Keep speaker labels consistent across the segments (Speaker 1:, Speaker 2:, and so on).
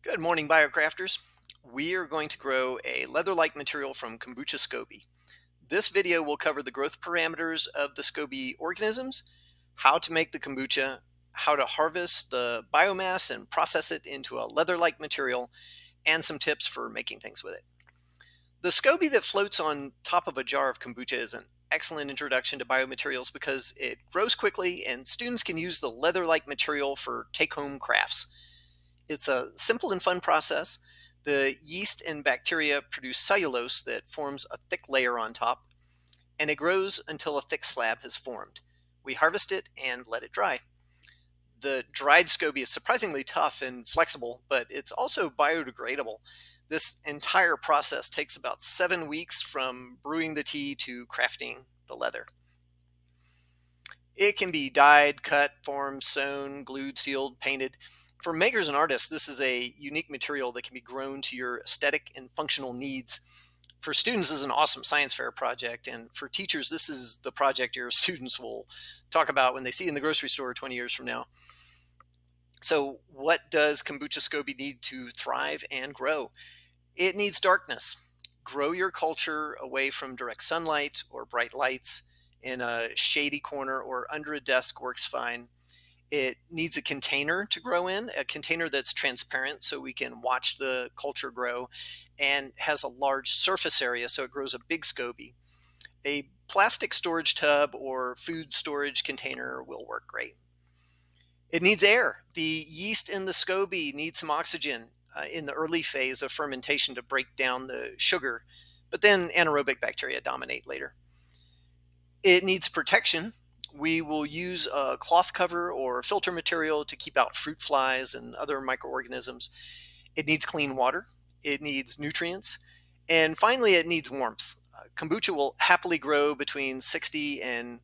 Speaker 1: Good morning, Biocrafters. We are going to grow a leather-like material from Kombucha SCOBY. This video will cover the growth parameters of the SCOBY organisms, how to make the kombucha, how to harvest the biomass and process it into a leather-like material, and some tips for making things with it. The SCOBY that floats on top of a jar of kombucha is an excellent introduction to biomaterials because it grows quickly and students can use the leather-like material for take-home crafts. It's a simple and fun process. The yeast and bacteria produce cellulose that forms a thick layer on top, and it grows until a thick slab has formed. We harvest it and let it dry. The dried SCOBY is surprisingly tough and flexible, but it's also biodegradable. This entire process takes about 7 weeks from brewing the tea to crafting the leather. It can be dyed, cut, formed, sewn, glued, sealed, painted. For makers and artists, this is a unique material that can be grown to your aesthetic and functional needs. For students, this is an awesome science fair project. And for teachers, this is the project your students will talk about when they see you in the grocery store 20 years from now. So what does Kombucha SCOBY need to thrive and grow? It needs darkness. Grow your culture away from direct sunlight or bright lights. In a shady corner or under a desk works fine. It needs a container to grow in, a container that's transparent so we can watch the culture grow, and has a large surface area so it grows a big SCOBY. A plastic storage tub or food storage container will work great. It needs air. The yeast in the SCOBY needs some oxygen in the early phase of fermentation to break down the sugar, but then anaerobic bacteria dominate later. It needs protection. We will use a cloth cover or filter material to keep out fruit flies and other microorganisms. It needs clean water. It needs nutrients. And finally, it needs warmth. Kombucha will happily grow between 60 and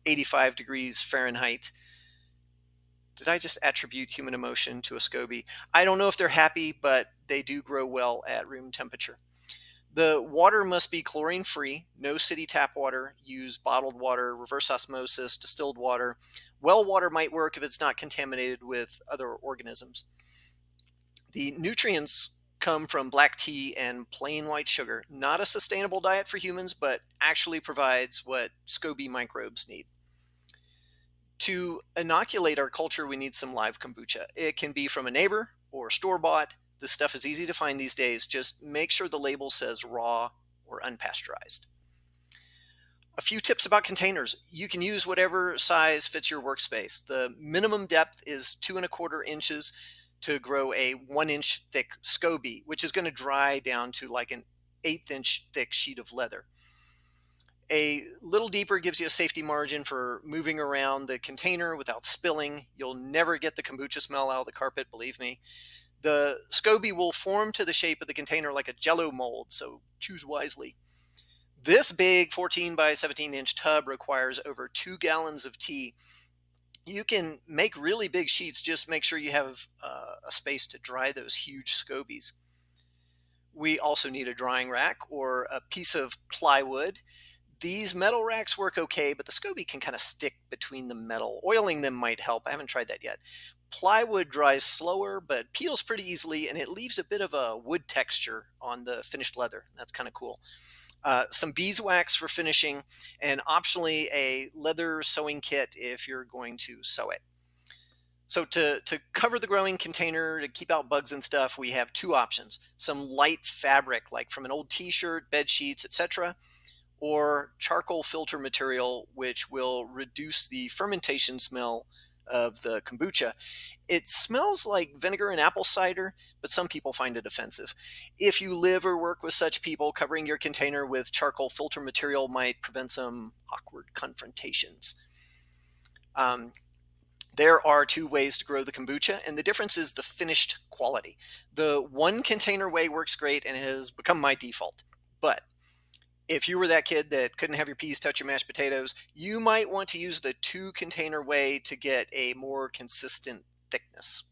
Speaker 1: 85 degrees Fahrenheit. Did I just attribute human emotion to a SCOBY? I don't know if they're happy, but they do grow well at room temperature. The water must be chlorine free, no city tap water, use bottled water, reverse osmosis, distilled water. Well water might work if it's not contaminated with other organisms. The nutrients come from black tea and plain white sugar, not a sustainable diet for humans, but actually provides what SCOBY microbes need. To inoculate our culture, we need some live kombucha. It can be from a neighbor or store-bought. This stuff is easy to find these days. Just make sure the label says raw or unpasteurized. A few tips about containers. You can use whatever size fits your workspace. The minimum depth is 2¼ inches to grow a 1-inch thick SCOBY, which is going to dry down to like an 1/8 inch thick sheet of leather. A little deeper gives you a safety margin for moving around the container without spilling. You'll never get the kombucha smell out of the carpet, believe me. The SCOBY will form to the shape of the container like a jello mold, so choose wisely. This big 14 by 17 inch tub requires over 2 gallons of tea. You can make really big sheets, just make sure you have a space to dry those huge SCOBYs. We also need a drying rack or a piece of plywood. These metal racks work okay, but the SCOBY can kind of stick between the metal. Oiling them might help. I haven't tried that yet. Plywood dries slower, but peels pretty easily, and it leaves a bit of a wood texture on the finished leather. That's kind of cool. Some beeswax for finishing, and optionally a leather sewing kit if you're going to sew it. So to cover the growing container, to keep out bugs and stuff, we have two options. Some light fabric, like from an old t-shirt, bed sheets, etc., or charcoal filter material, which will reduce the fermentation smell of the kombucha. It smells like vinegar and apple cider, but some people find it offensive. If you live or work with such people, covering your container with charcoal filter material might prevent some awkward confrontations. There are two ways to grow the kombucha, and the difference is the finished quality. The one container way works great and has become my default. But if you were that kid that couldn't have your peas touch your mashed potatoes, you might want to use the 2 container way to get a more consistent thickness.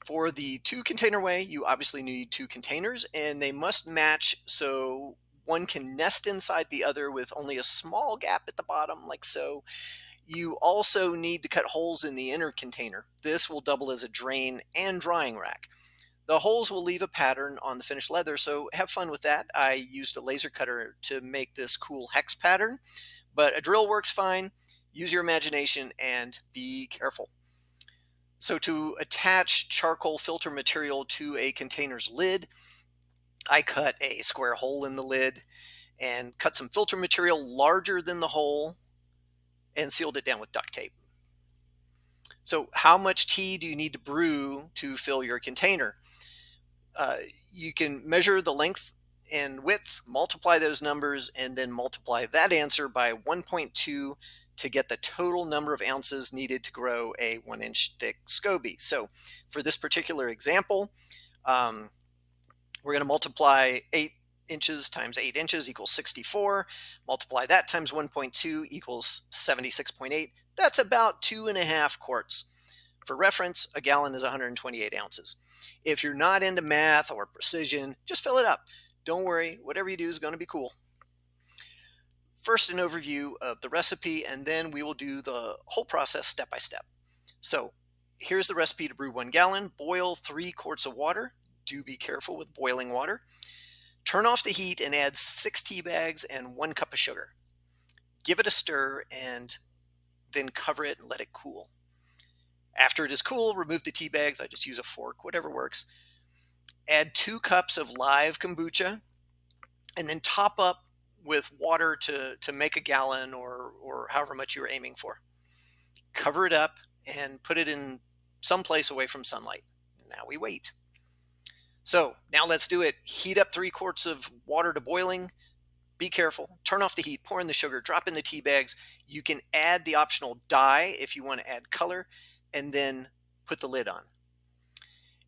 Speaker 1: For the 2 container way, you obviously need 2 containers, and they must match so one can nest inside the other with only a small gap at the bottom, like so. You also need to cut holes in the inner container. This will double as a drain and drying rack. The holes will leave a pattern on the finished leather, so have fun with that. I used a laser cutter to make this cool hex pattern, but a drill works fine. Use your imagination and be careful. So to attach charcoal filter material to a container's lid, I cut a square hole in the lid and cut some filter material larger than the hole and sealed it down with duct tape. So how much tea do you need to brew to fill your container? Uh, you can measure the length and width, multiply those numbers, and then multiply that answer by 1.2 to get the total number of ounces needed to grow a 1-inch thick SCOBY. So for this particular example, we're going to multiply 8 inches times 8 inches equals 64. Multiply that times 1.2 equals 76.8. That's about 2.5 quarts. For reference, a gallon is 128 ounces. If you're not into math or precision, just fill it up. Don't worry, whatever you do is going to be cool. First, an overview of the recipe, and then we will do the whole process step by step. So here's the recipe to brew 1 gallon. Boil 3 quarts of water. Do be careful with boiling water. Turn off the heat and add 6 tea bags and 1 cup of sugar. Give it a stir and then cover it and let it cool. After it is cool, remove the tea bags. I just use a fork, whatever works. Add 2 cups of live kombucha and then top up with water to make a gallon or however much you're aiming for. Cover it up and put it in some place away from sunlight. Now we wait. So now let's do it. Heat up 3 quarts of water to boiling. Be careful. Turn off the heat, pour in the sugar, drop in the tea bags. You can add the optional dye if you want to add color, and then put the lid on.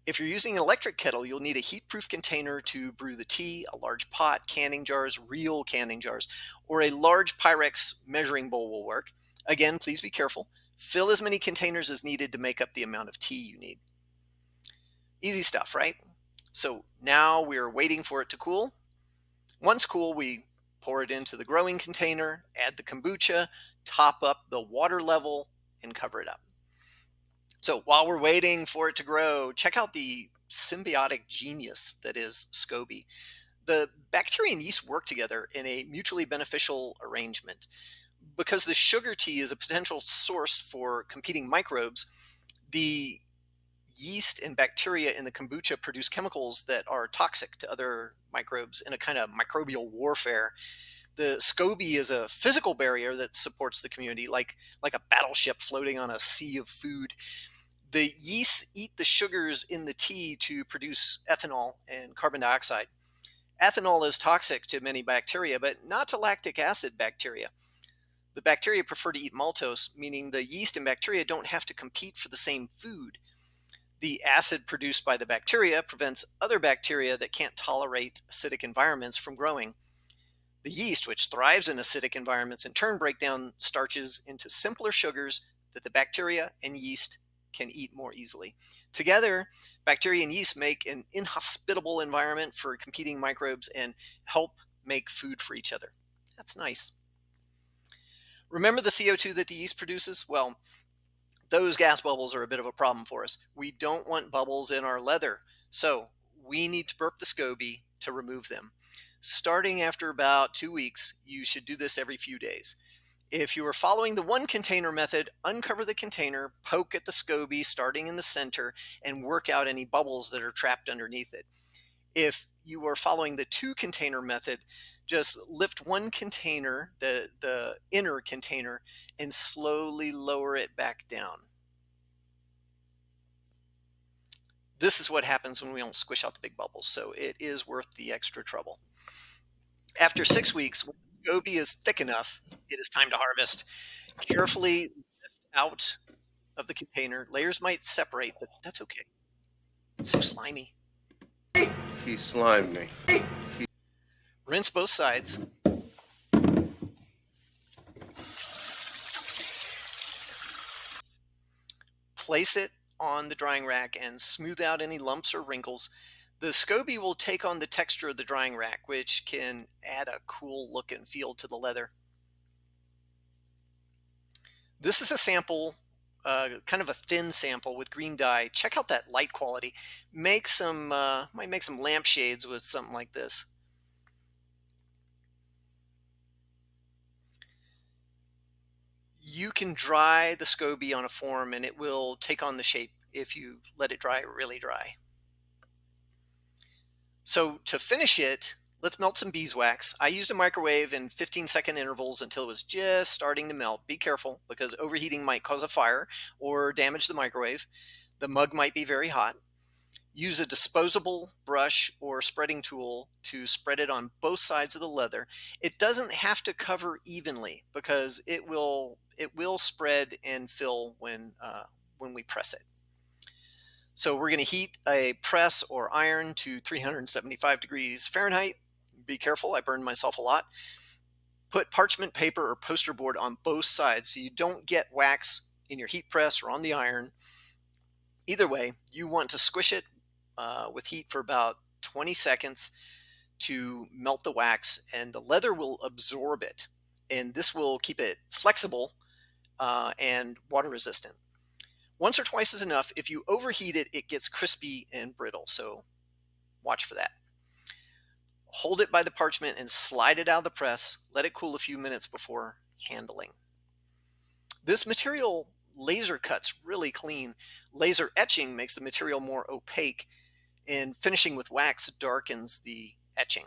Speaker 1: If you're using an electric kettle, you'll need a heat-proof container to brew the tea, a large pot, canning jars, real canning jars, or a large Pyrex measuring bowl will work. Again, please be careful. Fill as many containers as needed to make up the amount of tea you need. Easy stuff, right? So now we're waiting for it to cool. Once cool, we pour it into the growing container, add the kombucha, top up the water level, and cover it up. So while we're waiting for it to grow, check out the symbiotic genius that is SCOBY. The bacteria and yeast work together in a mutually beneficial arrangement. Because the sugar tea is a potential source for competing microbes, the yeast and bacteria in the kombucha produce chemicals that are toxic to other microbes in a kind of microbial warfare. The SCOBY is a physical barrier that supports the community, like a battleship floating on a sea of food. The yeasts eat the sugars in the tea to produce ethanol and carbon dioxide. Ethanol is toxic to many bacteria, but not to lactic acid bacteria. The bacteria prefer to eat maltose, meaning the yeast and bacteria don't have to compete for the same food. The acid produced by the bacteria prevents other bacteria that can't tolerate acidic environments from growing. The yeast, which thrives in acidic environments, in turn break down starches into simpler sugars that the bacteria and yeast can eat more easily. Together, bacteria and yeast make an inhospitable environment for competing microbes and help make food for each other. That's nice. Remember the CO2 that the yeast produces? Well, those gas bubbles are a bit of a problem for us. We don't want bubbles in our leather, so we need to burp the SCOBY to remove them. Starting after about 2 weeks, you should do this every few days. If you are following the 1 container method, uncover the container, poke at the SCOBY starting in the center, and work out any bubbles that are trapped underneath it. If you are following the 2 container method, just lift 1 container, the inner container, and slowly lower it back down. This is what happens when we don't squish out the big bubbles, so it is worth the extra trouble. After 6 weeks, when the SCOBY is thick enough, it is time to harvest. Carefully lift out of the container. Layers might separate, but that's okay. It's so slimy.
Speaker 2: He slimed me.
Speaker 1: Rinse both sides. Place it on the drying rack and smooth out any lumps or wrinkles. The SCOBY will take on the texture of the drying rack, which can add a cool look and feel to the leather. This is a sample kind of a thin sample with green dye. Check out that light quality. Make some, might make some lampshades with something like this. You can dry the SCOBY on a form and it will take on the shape if you let it dry really dry. So to finish it, let's melt some beeswax. I used a microwave in 15-second intervals until it was just starting to melt. Be careful because overheating might cause a fire or damage the microwave. The mug might be very hot. Use a disposable brush or spreading tool to spread it on both sides of the leather. It doesn't have to cover evenly because it will spread and fill when we press it. So we're going to heat a press or iron to 375 degrees Fahrenheit. Be careful, I burned myself a lot. Put parchment paper or poster board on both sides so you don't get wax in your heat press or on the iron. Either way, you want to squish it with heat for about 20 seconds to melt the wax, and the leather will absorb it. And this will keep it flexible and water resistant. Once or twice is enough. If you overheat it, it gets crispy and brittle. So watch for that. Hold it by the parchment and slide it out of the press. Let it cool a few minutes before handling. This material laser cuts really clean. Laser etching makes the material more opaque, and finishing with wax darkens the etching.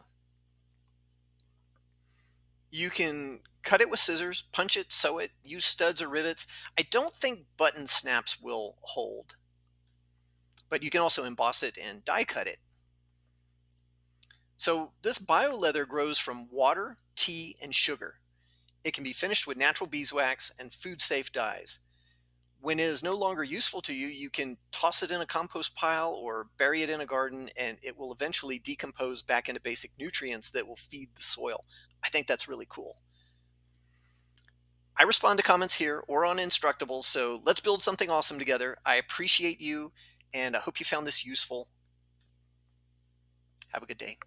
Speaker 1: You can cut it with scissors, punch it, sew it, use studs or rivets. I don't think button snaps will hold, but you can also emboss it and die cut it. So this BioLeather grows from water, tea, and sugar. It can be finished with natural beeswax and food-safe dyes. When it is no longer useful to you, you can toss it in a compost pile or bury it in a garden, and it will eventually decompose back into basic nutrients that will feed the soil. I think that's really cool. I respond to comments here or on Instructables, so let's build something awesome together. I appreciate you, and I hope you found this useful. Have a good day.